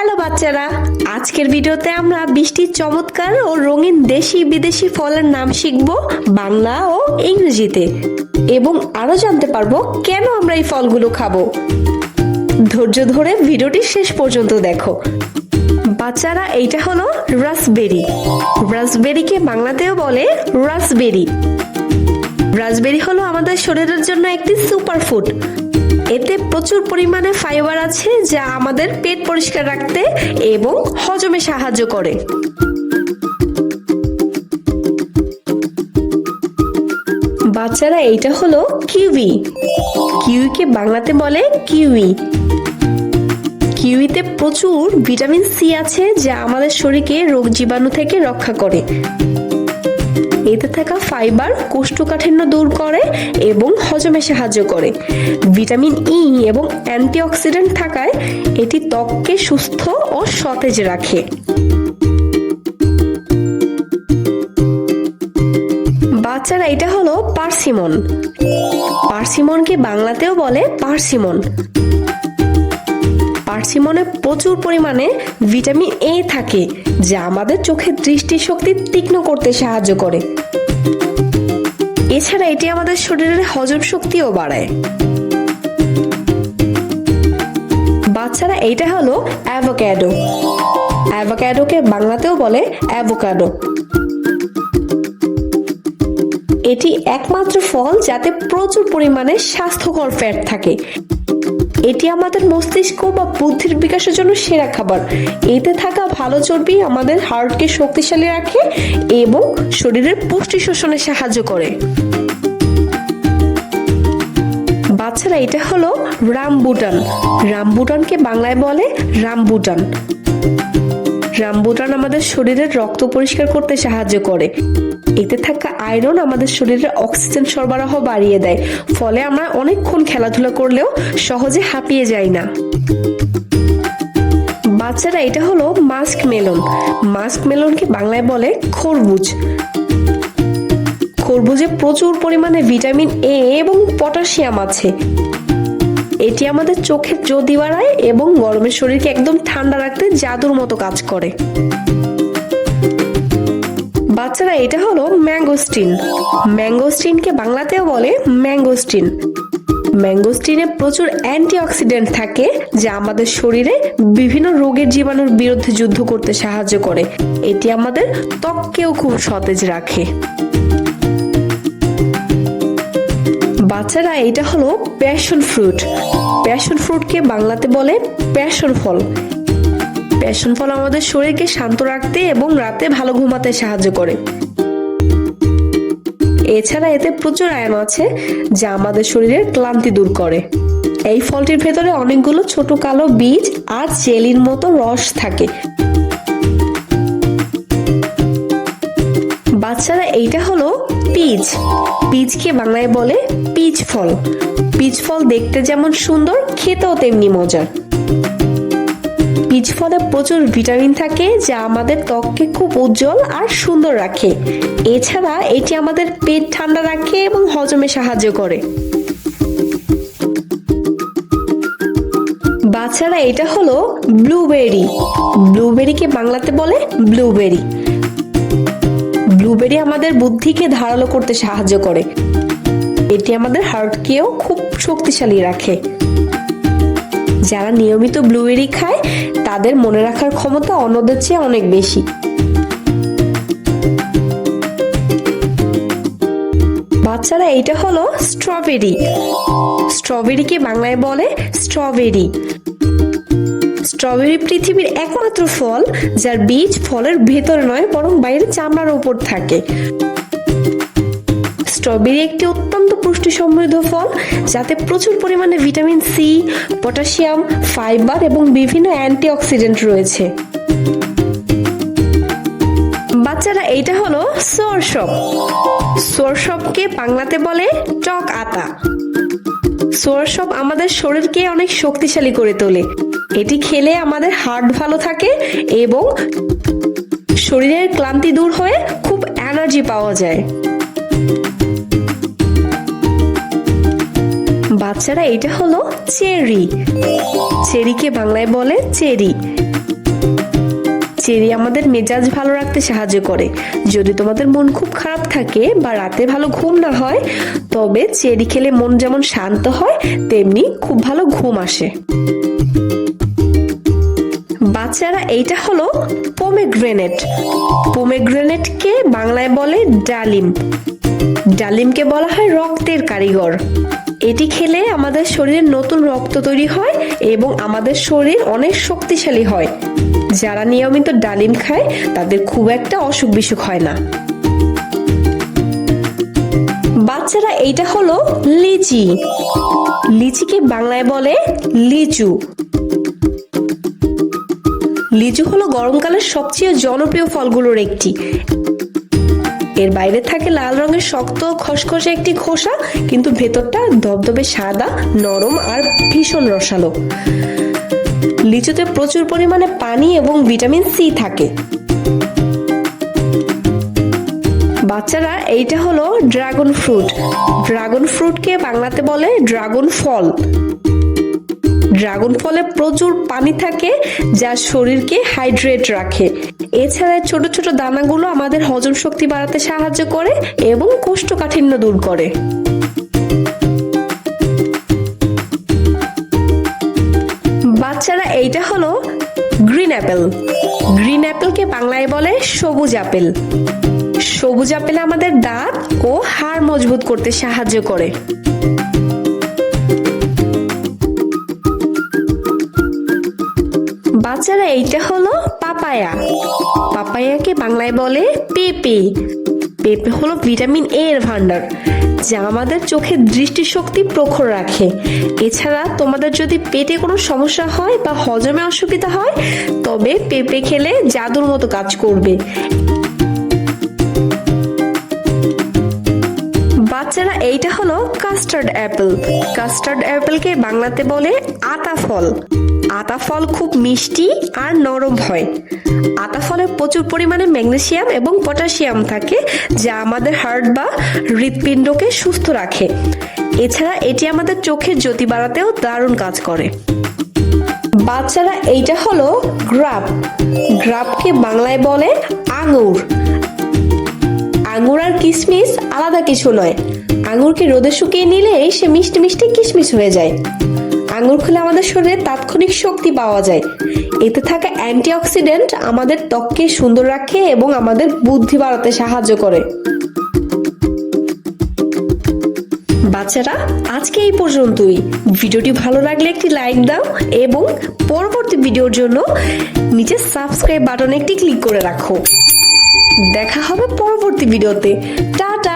Hello বাচ্চারা, আজকের ভিডিওতে আমরা 20টি চমৎকার ও রঙিন দেশি বিদেশি ফলের নাম শিখব বাংলা ও ইংরেজিতে, এবং আরো জানতে পারবো কেন আমরা এই ফলগুলো খাবো। ধৈর্য ধরে ভিডিওটি শেষ পর্যন্ত দেখো। বাচ্চারা, এইটা হলো রাসবেরি। রাসবেরিকে বাংলাতেও বলে রাসবেরি। রাসবেরি হলো আমাদের শরীরের জন্য একটি সুপারফুড। এতে প্রচুর পরিমাণে ফাইবার আছে, যা আমাদের পেট পরিষ্কার রাখতে এবং হজমে সাহায্য করে। বাচ্চারা, এইটা হলো কিউই। কিউইকে বাংলাতে বলে কিউই। কিউইতে প্রচুর ভিটামিন সি আছে, যা আমাদের শরীরকে রোগ জীবাণু থেকে রক্ষা করে। এতে থাকা ফাইবার কোষ্ঠকাঠিন্য দূর করে এবং হজমে সাহায্য করে। ভিটামিন ই এবং অ্যান্টিঅক্সিডেন্ট থাকায় এটি ত্বককে সুস্থ ও সতেজ রাখে। বাচ্চারা, এটা হলো পার্সিমন। পার্সিমনকে বাংলাতেও বলে পার্সিমন। পার্সিমনে প্রচুর পরিমাণে ভিটামিন এ থাকে, যা আমাদের চোখের দৃষ্টিশক্তি তীক্ষ্ণ করতে সাহায্য করে। এছাড়া এটি আমাদের শরীরের হজম শক্তিও বাড়ায়। বাচ্চারা, এইটা হলো অ্যাভোক্যাডো। অ্যাভোক্যাডোকে বাংলাতেও বলে অ্যাভোকাডো। এটি একমাত্র ফল যাতে প্রচুর পরিমাণে স্বাস্থ্যকর ফ্যাট থাকে। এটি আমাদের মস্তিষ্ক বা বুদ্ধির বিকাশের জন্য সেরা খাবার। এতে থাকা ভালো চর্বি আমাদের হার্টকে শক্তিশালী রাখে এবং শরীরের পুষ্টি শোষণে সাহায্য করে। বাচ্চারা, এটা হলো রামবুটান। রামবুটানকে বাংলায় বলে রামবুটান। রামবুটান আমাদের শরীরের রক্ত পরিষ্কার করতে সাহায্য করে। এতে থাকা আয়রন আমাদের শরীরে অক্সিজেন সরবরাহ বাড়িয়ে দেয়, ফলে আমরা অনেকক্ষণ খেলাধুলা করলেও সহজে হাঁপিয়ে যাই না। বাচ্চারা, এটা হলো মাস্ক মেলন। মাস্ক মেলনকে বাংলায় বলে খরবুজ। খরবুজে প্রচুর পরিমাণে ভিটামিন এ এবং পটাশিয়াম আছে। এটি আমাদের চোখের জ্যোতি বাড়ায় এবং গরমের শরীরকে একদম ঠান্ডা রাখতে জাদুর মতো কাজ করে। বাচ্চারা, এটা হলো ম্যাঙ্গোস্টিন। ম্যাঙ্গোস্টিনকে বাংলাতেও বলে ম্যাঙ্গোস্টিন। ম্যাঙ্গোস্টিনে প্রচুর অ্যান্টিঅক্সিডেন্ট থাকে, যা আমাদের শরীরে বিভিন্ন রোগের জীবাণুর বিরুদ্ধে যুদ্ধ করতে সাহায্য করে। এটি আমাদের ত্বককেও খুব সতেজ রাখে। বাচ্চারা, এটা হলো প্যাশন ফ্রুট। প্যাশন ফ্রুটকে বাংলাতে বলে প্যাশন ফল। প্যাশন ফল আমাদের শরীরকে শান্ত রাখতে এবং রাতে ভালো ঘুমাতে সাহায্য করে। এছাড়া এতে প্রচুর আয়রন আছে, যা আমাদের শরীরের ক্লান্তি দূর করে। এই ফলটির ভেতরে অনেকগুলো ছোট কালো বীজ আর জেলির মতো রস থাকে। বাচ্চারা, এইটা হলো পিচ। পিচকে বাংলায় বলে পিচ ফল। পিচ ফল দেখতে যেমন সুন্দর, খেতেও তেমনি মজার। পিচ ফলে প্রচুর ভিটামিন থাকে, যা আমাদের ত্বককে খুব উজ্জ্বল আর সুন্দর রাখে। এছাড়া এটি আমাদের পেট ঠান্ডা রাখে এবং হজমে সাহায্য করে। বাচ্চারা, এটা হলো ব্লুবেরি। ব্লুবেরিকে বাংলাতে বলে ব্লুবেরি। ব্লুবেরি আমাদের বুদ্ধিকে ধারালো করতে সাহায্য করে। এটি আমাদের হার্টকেও খুব শক্তিশালী রাখে। যারা নিয়মিত ব্লুবেরি খায় তাদের মনে রাখার ক্ষমতা অন্যদের চেয়ে অনেক বেশি। বাচ্চারা, এটা হলো স্ট্রবেরি। স্ট্রবেরিকে বাংলায় বলে স্ট্রবেরি। স্ট্রবেরি পৃথিবীর একমাত্র ফল যার বীজ ফলের ভেতরে নয়, বরং বাইরে চামড়ার উপর থাকে। স্ট্রবেরি একটি অত্যন্ত পুষ্টি সমৃদ্ধ ফল, যাতে প্রচুর পরিমাণে ভিটামিন সি, পটাশিয়াম, ফাইবার এবং বিভিন্ন অ্যান্টিঅক্সিডেন্ট রয়েছে। বাচ্চারা, এইটা হলো সোরসপ। সোরসপকে বাংলাতে বলে টক আতা। সোরসপ আমাদের শরীরকে অনেক শক্তিশালী করে তোলে। এটি খেলে আমাদের হার্ট ভালো থাকে এবং শরীরের ক্লান্তি দূর হয়ে খুব এনার্জি পাওয়া যায়। বাচ্চারা এটা হলো চেরি। চেরিকে বাংলায় বলে চেরি। চেরি আমাদের মেজাজ ভালো রাখতে সাহায্য করে। যদি তোমাদের মন খুব খারাপ থাকে বা রাতে ভালো ঘুম না হয়, তবে চেরি খেলে মন যেমন শান্ত হয় তেমনি খুব ভালো ঘুম আসে। বাচ্চারা এইটা হলো পোমেগ্রেনেট। পোমেগ্রেনেটকে বাংলায় বলে ডালিম। ডালিমকে বলা হয় রক্তের কারিগর। এটি খেলে আমাদের শরীরে নতুন রক্ত তৈরি হয় এবং আমাদের শরীর অনেক শক্তিশালী হয়। যারা নিয়মিত ডালিম খায় তাদের খুব একটা অসুখ বিসুখ হয় না। বাচ্চারা এইটা হলো লিচি। লিচিকে বাংলায় বলে লিচু। লিচু হলো গরমকালের সবচেয়ে জনপ্রিয় ফলগুলোর একটি। এর বাইরে থাকে লাল রঙের শক্ত খসখসে একটি খোসা, কিন্তু ভেতরটা ধবধবে সাদা, নরম আর ভীষণ রসালো। লিচুতে প্রচুর পরিমাণে পানি এবং ভিটামিন সি থাকে। বাচ্চারা এইটা হলো ড্রাগন ফ্রুট। ড্রাগন ফ্রুটকে বাংলাতে বলে ড্রাগন ফল। ড্রাগন ফলে প্রচুর পানি থাকে যা শরীরকে হাইড্রেট রাখে। এছাড়া ছোট ছোট দানাগুলো আমাদের হজম শক্তি বাড়াতে সাহায্য করে এবং কোষ্ঠকাঠিন্য দূর করে। বাচ্চারা এইটা হলো গ্রিন অ্যাপেল। গ্রিন অ্যাপেলকে বাংলায় বলে সবুজ আপেল। সবুজ আপেল আমাদের দাঁত ও হাড় মজবুত করতে সাহায্য করে। বাচ্চারা এইটা হলো পাপায়া। পাপায়াকে বাংলায় বলে পেঁপে। পেঁপে হলো ভিটামিন এ এর ভান্ডার, যা আমাদের চোখের দৃষ্টিশক্তি প্রখর রাখে। এছাড়া তোমাদের যদি পেটে কোনো সমস্যা হয় বা হজমে অসুবিধা হয়, তবে পেঁপে খেলে জাদুর মতো কাজ করবে। বাচ্চারা এইটা হলো কাস্টার্ড অ্যাপেল। কাস্টার্ড অ্যাপেলকে বাংলাতে বলে আতা ফল। আতা ফল খুব মিষ্টি আর নরম হয়। আতা ফলে প্রচুর পরিমাণে ম্যাগনেসিয়াম এবং পটাশিয়াম থাকে, যা আমাদের হার্ট বা হৃৎপিণ্ডকে সুস্থ রাখে। এছাড়া এটি আমাদের চোখের জ্যোতি বাড়াতেও দারুণ কাজ করে। বাচ্চারা এইটা হলো গ্রাপ। গ্রাপকে বাংলায় বলে আঙুর। আঙুর আর কিশমিশ আলাদা কিছু নয়। আঙুরকে রোদে শুকিয়ে নিলে সে মিষ্টি মিষ্টি কিশমিশ হয়ে যায়। আঙুর খেলে আমাদের শরীরে তাৎক্ষণিক শক্তি পাওয়া যায়। এতে থাকা অ্যান্টিঅক্সিডেন্ট আমাদের ত্বককে সুন্দর রাখে এবং আমাদের বুদ্ধি বাড়াতে সাহায্য করে। বাচ্চারা আজকে এই পর্যন্তই। ভিডিওটি ভালো লাগলে একটি লাইক দাও এবং পরবর্তী ভিডিওর জন্য নিচে সাবস্ক্রাইব বাটনে একটি ক্লিক করে রাখো। দেখা হবে পরবর্তী ভিডিওতে। টাটা।